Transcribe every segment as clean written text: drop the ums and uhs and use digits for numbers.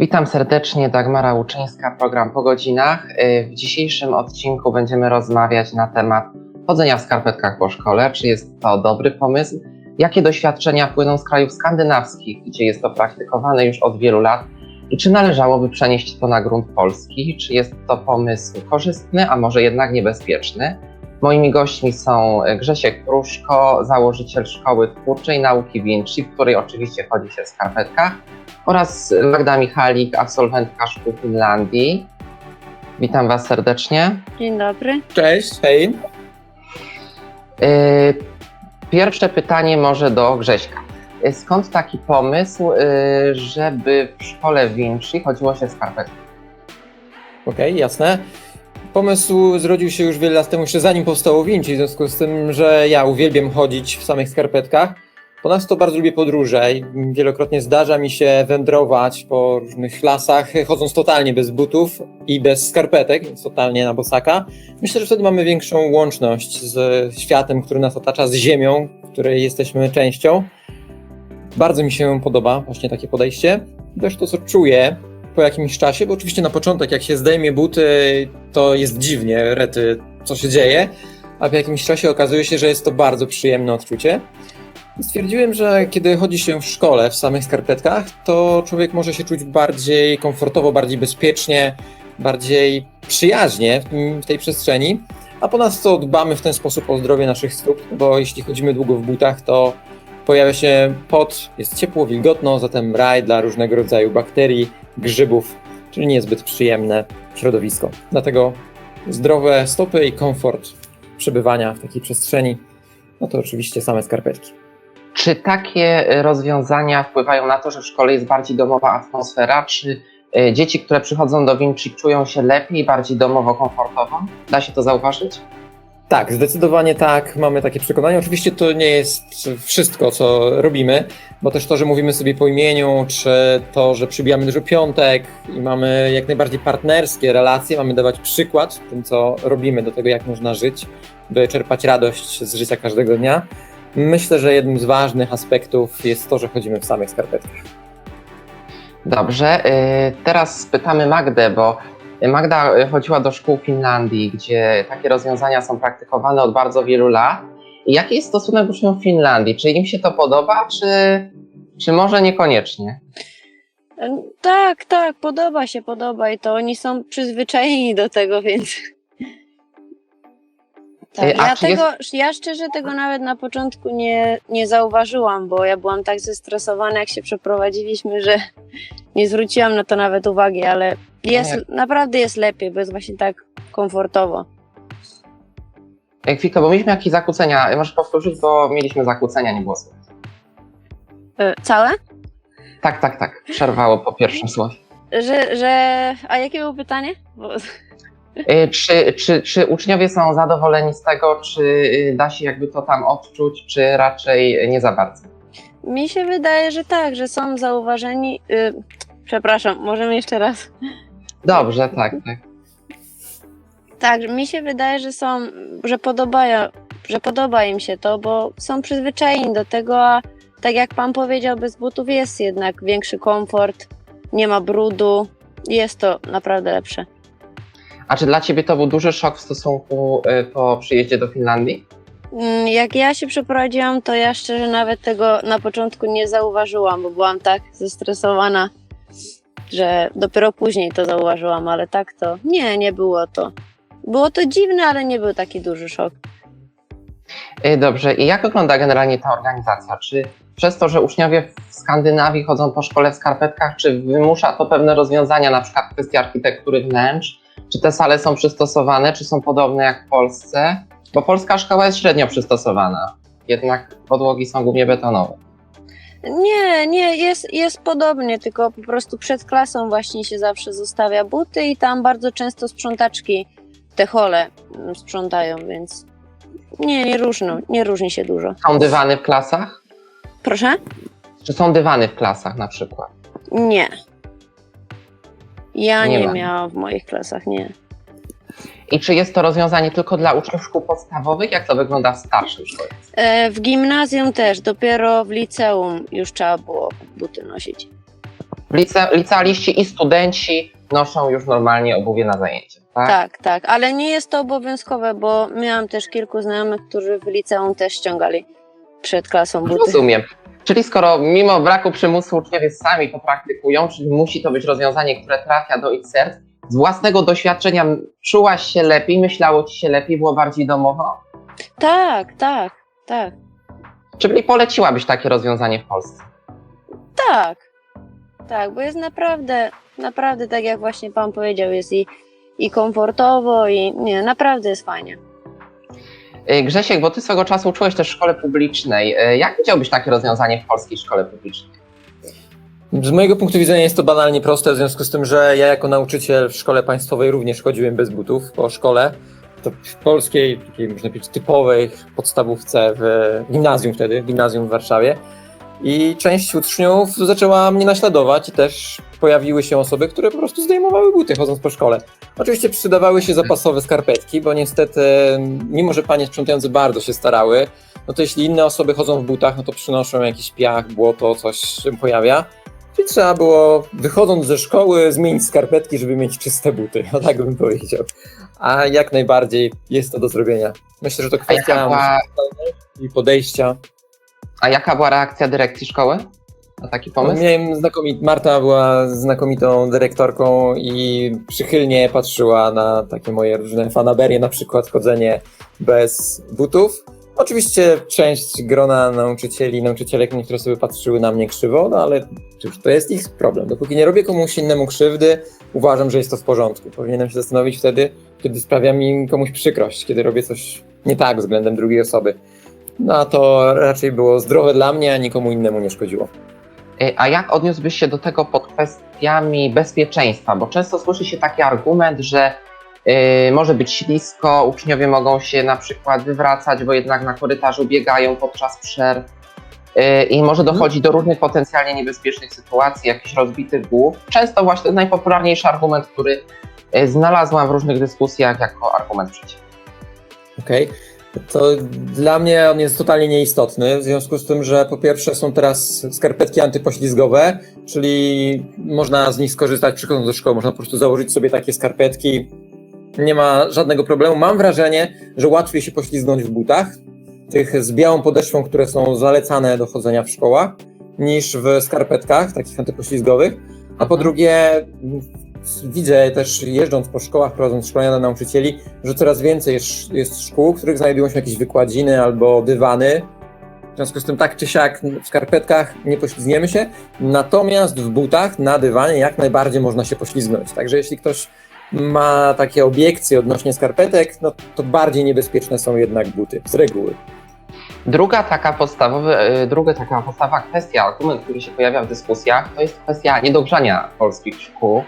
Witam serdecznie, Dagmara Łuczyńska, program Po godzinach. W dzisiejszym odcinku będziemy rozmawiać na temat chodzenia w skarpetkach po szkole. Czy jest to dobry pomysł? Jakie doświadczenia płyną z krajów skandynawskich, gdzie jest to praktykowane już od wielu lat? I czy należałoby przenieść to na grunt polski? Czy jest to pomysł korzystny, a może jednak niebezpieczny? Moimi gośćmi są Grzesiek Pruszko, założyciel Szkoły Twórczej Nauki Vinci, w której oczywiście chodzi się w skarpetkach, oraz Magda Michalik, absolwentka szkół w Finlandii. Witam Was serdecznie. Dzień dobry. Cześć, hej. Pierwsze pytanie może do Grześka. Skąd taki pomysł, żeby w szkole Vinci chodziło się w skarpetkach? Okej, jasne. Pomysł zrodził się już wiele lat temu, jeszcze zanim powstało Vinci, w związku z tym, że ja uwielbiam chodzić w samych skarpetkach. Ponadto bardzo lubię podróże i wielokrotnie zdarza mi się wędrować po różnych lasach, chodząc totalnie bez butów i bez skarpetek, więc totalnie na bosaka. Myślę, że wtedy mamy większą łączność z światem, który nas otacza, z ziemią, której jesteśmy częścią. Bardzo mi się podoba właśnie takie podejście. Też to, co czuję po jakimś czasie, bo oczywiście na początek, jak się zdejmie buty, to jest dziwnie, rety, co się dzieje, a po jakimś czasie okazuje się, że jest to bardzo przyjemne odczucie. Stwierdziłem, że kiedy chodzi się w szkole w samych skarpetkach, to człowiek może się czuć bardziej komfortowo, bardziej bezpiecznie, bardziej przyjaźnie w tej przestrzeni, a ponadto dbamy w ten sposób o zdrowie naszych stóp, bo jeśli chodzimy długo w butach, to pojawia się pot, jest ciepło, wilgotno, zatem raj dla różnego rodzaju bakterii, grzybów, czyli niezbyt przyjemne środowisko. Dlatego zdrowe stopy i komfort przebywania w takiej przestrzeni, no to oczywiście same skarpetki. Czy takie rozwiązania wpływają na to, że w szkole jest bardziej domowa atmosfera? Czy dzieci, które przychodzą do Vinci, czują się lepiej, bardziej domowo, komfortowo? Da się to zauważyć? Tak, zdecydowanie tak, mamy takie przekonanie. Oczywiście to nie jest wszystko, co robimy, bo też to, że mówimy sobie po imieniu, czy to, że przybijamy dużo piątek i mamy jak najbardziej partnerskie relacje, mamy dawać przykład tym, co robimy, do tego, jak można żyć, by czerpać radość z życia każdego dnia. Myślę, że jednym z ważnych aspektów jest to, że chodzimy w samych skarpetkach. Dobrze, teraz spytamy Magdę, bo Magda chodziła do szkół w Finlandii, gdzie takie rozwiązania są praktykowane od bardzo wielu lat. I jaki jest stosunek uczniów w Finlandii? Czy im się to podoba, czy może niekoniecznie? Tak, podoba i to oni są przyzwyczajeni do tego, więc... Tak, ja szczerze tego nawet na początku nie zauważyłam, bo ja byłam tak zestresowana, jak się przeprowadziliśmy, że nie zwróciłam na to nawet uwagi, ale naprawdę jest lepiej, bo jest właśnie tak komfortowo. Kwika, bo mieliśmy jakieś zakłócenia. Możesz powtórzyć, bo mieliśmy zakłócenia, nie było słychać. Całe? Tak. Przerwało po pierwszym słowie. A jakie było pytanie? Czy uczniowie są zadowoleni z tego, czy da się jakby to tam odczuć, czy raczej nie za bardzo? Mi się wydaje, że tak, że są zauważeni. Przepraszam, możemy jeszcze raz. Dobrze, tak. Tak, mi się wydaje, że podoba im się to, bo są przyzwyczajeni do tego, a tak jak pan powiedział, bez butów jest jednak większy komfort, nie ma brudu, jest to naprawdę lepsze. A czy dla Ciebie to był duży szok w stosunku po przyjeździe do Finlandii? Jak ja się przeprowadziłam, to ja szczerze nawet tego na początku nie zauważyłam, bo byłam tak zestresowana, że dopiero później to zauważyłam, ale tak to nie było to. Było to dziwne, ale nie był taki duży szok. Dobrze, i jak wygląda generalnie ta organizacja? Czy przez to, że uczniowie w Skandynawii chodzą po szkole w skarpetkach, czy wymusza to pewne rozwiązania, na przykład w kwestii architektury wnętrz? Czy te sale są przystosowane, czy są podobne jak w Polsce? Bo polska szkoła jest średnio przystosowana, jednak podłogi są głównie betonowe. Nie, jest podobnie, tylko po prostu przed klasą właśnie się zawsze zostawia buty i tam bardzo często sprzątaczki te hole sprzątają, więc nie różni się dużo. Są dywany w klasach? Proszę? Czy są dywany w klasach na przykład? Nie. Ja nie ma. miałam w moich klasach, nie. I czy jest to rozwiązanie tylko dla uczniów szkół podstawowych? Jak to wygląda w starszych szkołach? W gimnazjum też, dopiero w liceum już trzeba było buty nosić. Licealiści i studenci noszą już normalnie obuwie na zajęcia, tak? Tak, tak, ale nie jest to obowiązkowe, bo miałam też kilku znajomych, którzy w liceum też ściągali przed klasą buty. Rozumiem. Czyli skoro mimo braku przymusu uczniowie sami to praktykują, czyli musi to być rozwiązanie, które trafia do ich serc, z własnego doświadczenia czułaś się lepiej, myślało ci się lepiej, było bardziej domowo? Tak, tak, tak, Czyli poleciłabyś takie rozwiązanie w Polsce? tak, tak, bo jest naprawdę tak jak właśnie pan powiedział, jest i komfortowo i nie, naprawdę jest fajnie. Grzesiek, bo ty swego czasu uczyłeś też w szkole publicznej. Jak widziałbyś takie rozwiązanie w polskiej szkole publicznej? Z mojego punktu widzenia jest to banalnie proste, w związku z tym, że ja jako nauczyciel w szkole państwowej również chodziłem bez butów po szkole. To w polskiej, takiej można powiedzieć typowej podstawówce w gimnazjum w Warszawie. I część uczniów zaczęła mnie naśladować i też pojawiły się osoby, które po prostu zdejmowały buty chodząc po szkole. Oczywiście przydawały się zapasowe skarpetki, bo niestety, mimo że panie sprzątające bardzo się starały, no to jeśli inne osoby chodzą w butach, no to przynoszą jakiś piach, błoto, coś się pojawia. I trzeba było, wychodząc ze szkoły, zmienić skarpetki, żeby mieć czyste buty, o tak bym powiedział. A jak najbardziej jest to do zrobienia. Myślę, że to kwestia i podejścia. A jaka była reakcja dyrekcji szkoły na taki pomysł? Marta była znakomitą dyrektorką i przychylnie patrzyła na takie moje różne fanaberie, na przykład chodzenie bez butów. Oczywiście część grona nauczycieli, nauczycielek, niektóre osoby patrzyły na mnie krzywo, no ale cóż, to jest ich problem. Dopóki nie robię komuś innemu krzywdy, uważam, że jest to w porządku. Powinienem się zastanowić wtedy, kiedy sprawia mi komuś przykrość, kiedy robię coś nie tak względem drugiej osoby. No a to raczej było zdrowe dla mnie, a nikomu innemu nie szkodziło. A jak odniósłbyś się do tego pod kwestiami bezpieczeństwa? Bo często słyszy się taki argument, że może być ślisko, uczniowie mogą się na przykład wywracać, bo jednak na korytarzu biegają podczas przerw i może dochodzić do różnych potencjalnie niebezpiecznych sytuacji, jakichś rozbitych głów. Często właśnie to jest najpopularniejszy argument, który znalazłam w różnych dyskusjach jako argument przeciw. Okej. To dla mnie on jest totalnie nieistotny, w związku z tym, że po pierwsze są teraz skarpetki antypoślizgowe, czyli można z nich skorzystać przychodząc do szkoły, można po prostu założyć sobie takie skarpetki, nie ma żadnego problemu. Mam wrażenie, że łatwiej się poślizgnąć w butach, tych z białą podeszwą, które są zalecane do chodzenia w szkołach, niż w skarpetkach takich antypoślizgowych, a po drugie widzę też jeżdżąc po szkołach, prowadząc szkolenia dla nauczycieli, że coraz więcej jest szkół, w których znajdują się jakieś wykładziny albo dywany. W związku z tym tak czy siak w skarpetkach nie poślizgniemy się, natomiast w butach na dywanie jak najbardziej można się poślizgnąć. Także jeśli ktoś ma takie obiekcje odnośnie skarpetek, no to bardziej niebezpieczne są jednak buty, z reguły. Druga taka podstawowa kwestia, argument, który się pojawia w dyskusjach, to jest kwestia niedogrzania polskich szkół.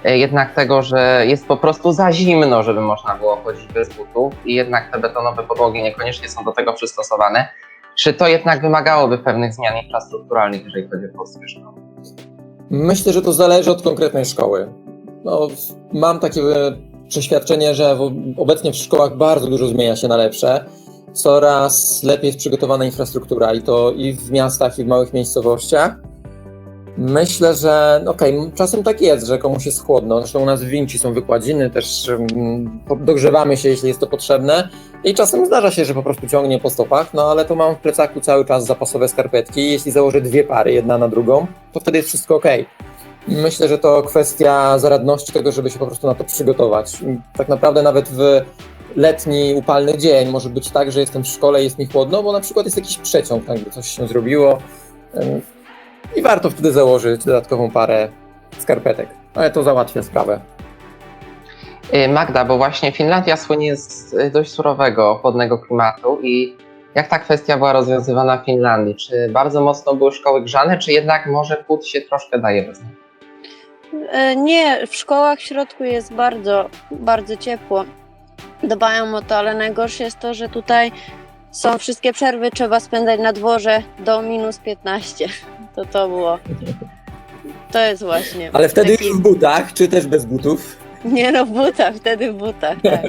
Jednak tego, że jest po prostu za zimno, żeby można było chodzić bez butów i jednak te betonowe podłogi niekoniecznie są do tego przystosowane. Czy to jednak wymagałoby pewnych zmian infrastrukturalnych, jeżeli chodzi o polskie szkoły? Myślę, że to zależy od konkretnej szkoły. No, mam takie przeświadczenie, że obecnie w szkołach bardzo dużo zmienia się na lepsze. Coraz lepiej jest przygotowana infrastruktura i to i w miastach, i w małych miejscowościach. Myślę, że czasem tak jest, że komuś jest chłodno. Zresztą u nas w Vinci są wykładziny, też dogrzewamy się, jeśli jest to potrzebne. I czasem zdarza się, że po prostu ciągnie po stopach, no ale to mam w plecaku cały czas zapasowe skarpetki. Jeśli założę 2 pary, jedna na drugą, to wtedy jest wszystko okej. Myślę, że to kwestia zaradności tego, żeby się po prostu na to przygotować. Tak naprawdę nawet w letni, upalny dzień może być tak, że jestem w szkole i jest mi chłodno, bo na przykład jest jakiś przeciąg, tak, coś się zrobiło. I warto wtedy założyć dodatkową parę skarpetek, ale to załatwia sprawę. Magda, bo właśnie Finlandia słynie z dość surowego, chłodnego klimatu i jak ta kwestia była rozwiązywana w Finlandii? Czy bardzo mocno były szkoły grzane, czy jednak może płód się troszkę daje bez nich? Nie, w szkołach w środku jest bardzo, bardzo ciepło. Dbają o to, ale najgorsze jest to, że tutaj są wszystkie przerwy, trzeba spędzać na dworze do -15. To było. To jest właśnie. Ale wtedy już w butach, czy też bez butów? Nie no, w butach, wtedy w butach, tak.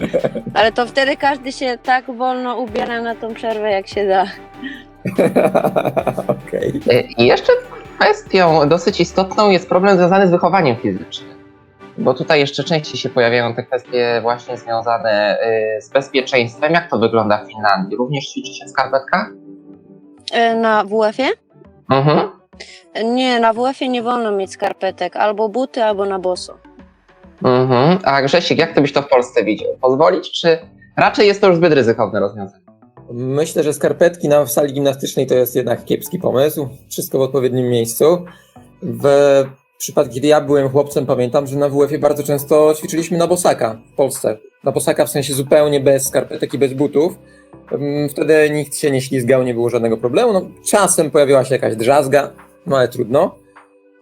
Ale to wtedy każdy się tak wolno ubiera na tą przerwę, jak się da. Okej. I jeszcze Kwestią dosyć istotną jest problem związany z wychowaniem fizycznym, bo tutaj jeszcze częściej się pojawiają te kwestie właśnie związane z bezpieczeństwem. Jak to wygląda w Finlandii? Również ćwiczy się w skarpetkach? Na WF-ie? Mhm. Nie, na WF-ie nie wolno mieć skarpetek. Albo buty, albo na boso. Mhm. A Grzesiek, jak ty byś to w Polsce widział? Pozwolić, czy raczej jest to już zbyt ryzykowne rozwiązanie? Myślę, że skarpetki w sali gimnastycznej to jest jednak kiepski pomysł. Wszystko w odpowiednim miejscu. W przypadku, kiedy ja byłem chłopcem, pamiętam, że na WF-ie bardzo często ćwiczyliśmy na bosaka w Polsce. Na bosaka w sensie zupełnie bez skarpetek i bez butów. Wtedy nikt się nie ślizgał, nie było żadnego problemu. No, czasem pojawiła się jakaś drzazga, no ale trudno.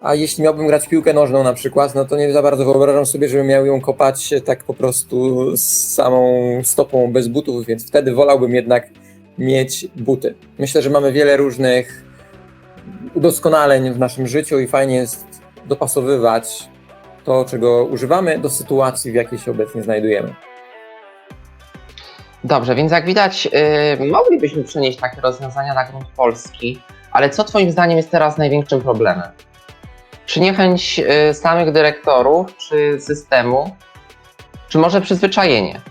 A jeśli miałbym grać w piłkę nożną na przykład, no to nie za bardzo wyobrażam sobie, żebym miał ją kopać tak po prostu z samą stopą bez butów, więc wtedy wolałbym jednak mieć buty. Myślę, że mamy wiele różnych udoskonaleń w naszym życiu i fajnie jest dopasowywać to, czego używamy, do sytuacji, w jakiej się obecnie znajdujemy. Dobrze, więc jak widać, moglibyśmy przenieść takie rozwiązania na grunt polski, ale co twoim zdaniem jest teraz największym problemem? Czy niechęć samych dyrektorów, czy systemu, czy może przyzwyczajenie?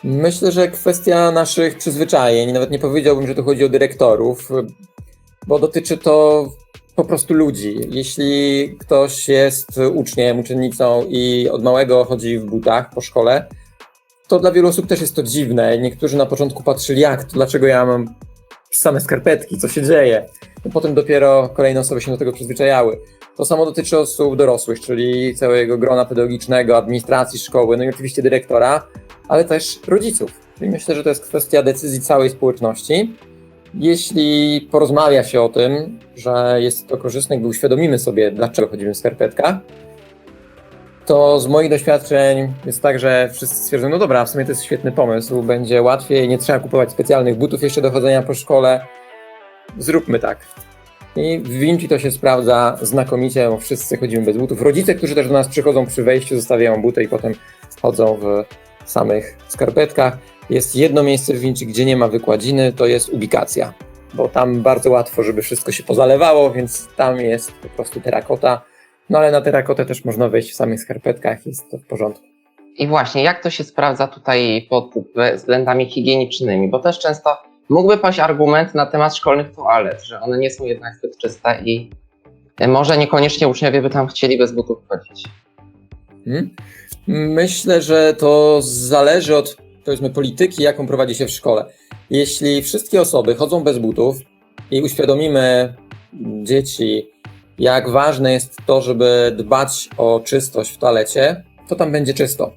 Myślę, że kwestia naszych przyzwyczajeń, nawet nie powiedziałbym, że tu chodzi o dyrektorów, bo dotyczy to po prostu ludzi. Jeśli ktoś jest uczniem, uczennicą i od małego chodzi w butach po szkole, to dla wielu osób też jest to dziwne. Niektórzy na początku patrzyli, jak to, dlaczego ja mam same skarpetki, co się dzieje. No potem dopiero kolejne osoby się do tego przyzwyczajały. To samo dotyczy osób dorosłych, czyli całego grona pedagogicznego, administracji szkoły, no i oczywiście dyrektora, ale też rodziców. Czyli myślę, że to jest kwestia decyzji całej społeczności. Jeśli porozmawia się o tym, że jest to korzystne, gdy uświadomimy sobie, dlaczego chodzimy w skarpetkach, to z moich doświadczeń jest tak, że wszyscy stwierdzą, no dobra, w sumie to jest świetny pomysł, będzie łatwiej, nie trzeba kupować specjalnych butów jeszcze do chodzenia po szkole. Zróbmy tak. I w Vinci to się sprawdza znakomicie, bo wszyscy chodzimy bez butów. Rodzice, którzy też do nas przychodzą przy wejściu, zostawiają buty i potem chodzą w samych skarpetkach. Jest jedno miejsce w Vinci, gdzie nie ma wykładziny, to jest ubikacja, bo tam bardzo łatwo, żeby wszystko się pozalewało, więc tam jest po prostu terakota. No ale na terakotę też można wejść w samych skarpetkach, jest to w porządku. I właśnie, jak to się sprawdza tutaj pod względami higienicznymi? Bo też często mógłby paść argument na temat szkolnych toalet, że one nie są jednak zbyt czyste i może niekoniecznie uczniowie by tam chcieli bez butów chodzić. Myślę, że to zależy od, powiedzmy, polityki, jaką prowadzi się w szkole. Jeśli wszystkie osoby chodzą bez butów i uświadomimy dzieci, jak ważne jest to, żeby dbać o czystość w toalecie, to tam będzie czysto.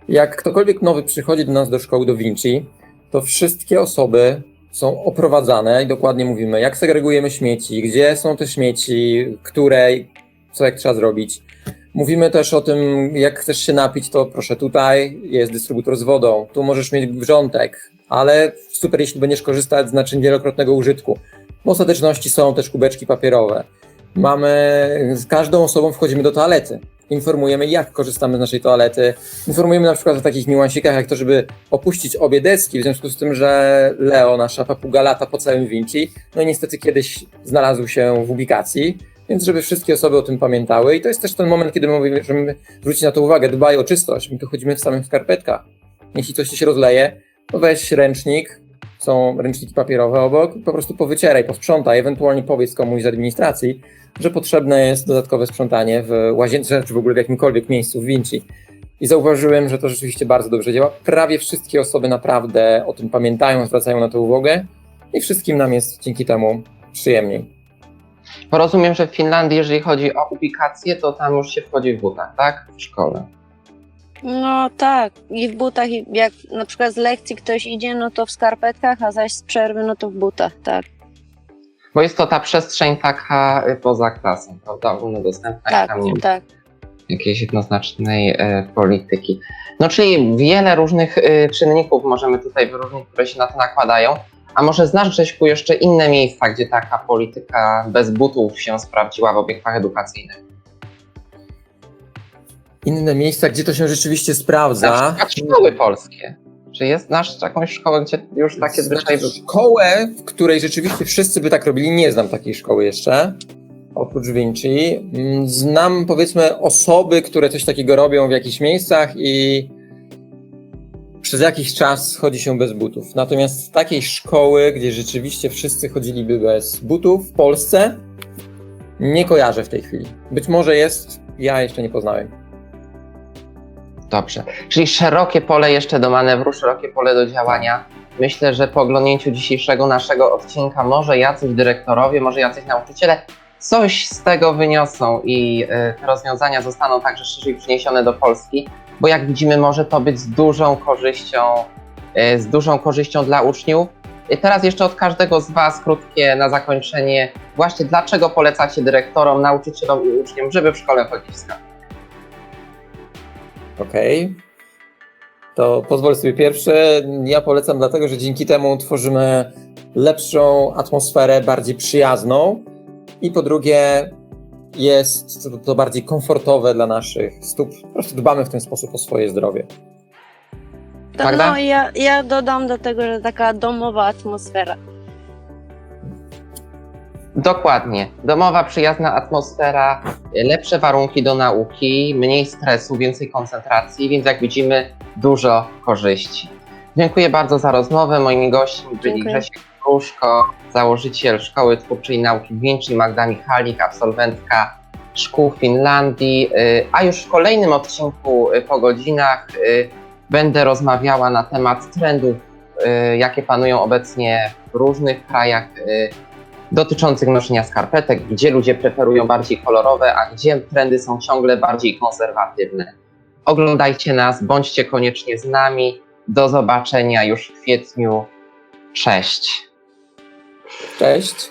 Jak ktokolwiek nowy przychodzi do nas do szkoły do Vinci, to wszystkie osoby są oprowadzane i dokładnie mówimy, jak segregujemy śmieci, gdzie są te śmieci, które, co jak trzeba zrobić. Mówimy też o tym, jak chcesz się napić, to proszę, tutaj jest dystrybutor z wodą, tu możesz mieć wrzątek, ale super, jeśli będziesz korzystać z naczyń wielokrotnego użytku. W ostateczności są też kubeczki papierowe. Z każdą osobą wchodzimy do toalety. Informujemy, jak korzystamy z naszej toalety. Informujemy na przykład o takich niuansikach, jak to, żeby opuścić obie deski, w związku z tym, że Leo, nasza papuga, lata po całym Vinci. No i niestety kiedyś znalazł się w ubikacji, więc żeby wszystkie osoby o tym pamiętały. I to jest też ten moment, kiedy mówimy, żeby zwrócić na to uwagę, dbaj o czystość. My tu chodzimy w samych skarpetkach. Jeśli coś ci się rozleje, to weź ręcznik, są ręczniki papierowe obok, po prostu powycieraj, posprzątaj, ewentualnie powiedz komuś z administracji, że potrzebne jest dodatkowe sprzątanie w łazience, czy w ogóle w jakimkolwiek miejscu w Vinci. I zauważyłem, że to rzeczywiście bardzo dobrze działa. Prawie wszystkie osoby naprawdę o tym pamiętają, zwracają na to uwagę i wszystkim nam jest dzięki temu przyjemniej. Bo rozumiem, że w Finlandii, jeżeli chodzi o ubikację, to tam już się wchodzi w butach, tak? W szkole. No tak, i w butach, i jak na przykład z lekcji ktoś idzie, no to w skarpetkach, a zaś z przerwy, no to w butach, tak. Bo jest to ta przestrzeń taka poza klasą, prawda? Ogólnodostępna i Tak, tam nie ma tak. jakiejś jednoznacznej polityki. No czyli wiele różnych czynników możemy tutaj wyróżnić, które się na to nakładają. A może znasz, Grześku, jeszcze inne miejsca, gdzie taka polityka bez butów się sprawdziła w obiektach edukacyjnych? Inne miejsca, gdzie to się rzeczywiście sprawdza. Na przykład szkoły polskie. Czy Czy znasz jakąś szkołę, gdzie już takie zwyczaje były? Szkołę, w której rzeczywiście wszyscy by tak robili, nie znam takiej szkoły jeszcze, oprócz Vinci. Znam, powiedzmy, osoby, które coś takiego robią w jakichś miejscach i przez jakiś czas chodzi się bez butów. Natomiast takiej szkoły, gdzie rzeczywiście wszyscy chodziliby bez butów w Polsce, nie kojarzę w tej chwili. Być może jest, ja jeszcze nie poznałem. Dobrze. Czyli szerokie pole jeszcze do manewru, szerokie pole do działania. Myślę, że po oglądnięciu dzisiejszego naszego odcinka może jacyś dyrektorowie, może jacyś nauczyciele coś z tego wyniosą i te rozwiązania zostaną także szerzej przeniesione do Polski, bo jak widzimy może to być z dużą korzyścią dla uczniów. I teraz jeszcze od każdego z Was krótkie na zakończenie, właśnie dlaczego polecacie dyrektorom, nauczycielom i uczniom, żeby w szkole chodzić w skarpetach? Okej. To pozwolę sobie pierwsze. Ja polecam dlatego, że dzięki temu tworzymy lepszą atmosferę, bardziej przyjazną i po drugie jest to bardziej komfortowe dla naszych stóp. Po prostu dbamy w ten sposób o swoje zdrowie. Magda? No ja dodam do tego, że taka domowa atmosfera. Dokładnie. Domowa, przyjazna atmosfera, lepsze warunki do nauki, mniej stresu, więcej koncentracji, więc jak widzimy dużo korzyści. Dziękuję bardzo za rozmowę. Moimi gośćmi byli Dziękuję. Grzesiek Gruszko, założyciel Szkoły Twórczej Nauki w Vinci, Magda Michalik, absolwentka szkół w Finlandii. A już w kolejnym odcinku po godzinach będę rozmawiała na temat trendów, jakie panują obecnie w różnych krajach dotyczących noszenia skarpetek, gdzie ludzie preferują bardziej kolorowe, a gdzie trendy są ciągle bardziej konserwatywne. Oglądajcie nas, bądźcie koniecznie z nami. Do zobaczenia już w kwietniu. Cześć. Cześć.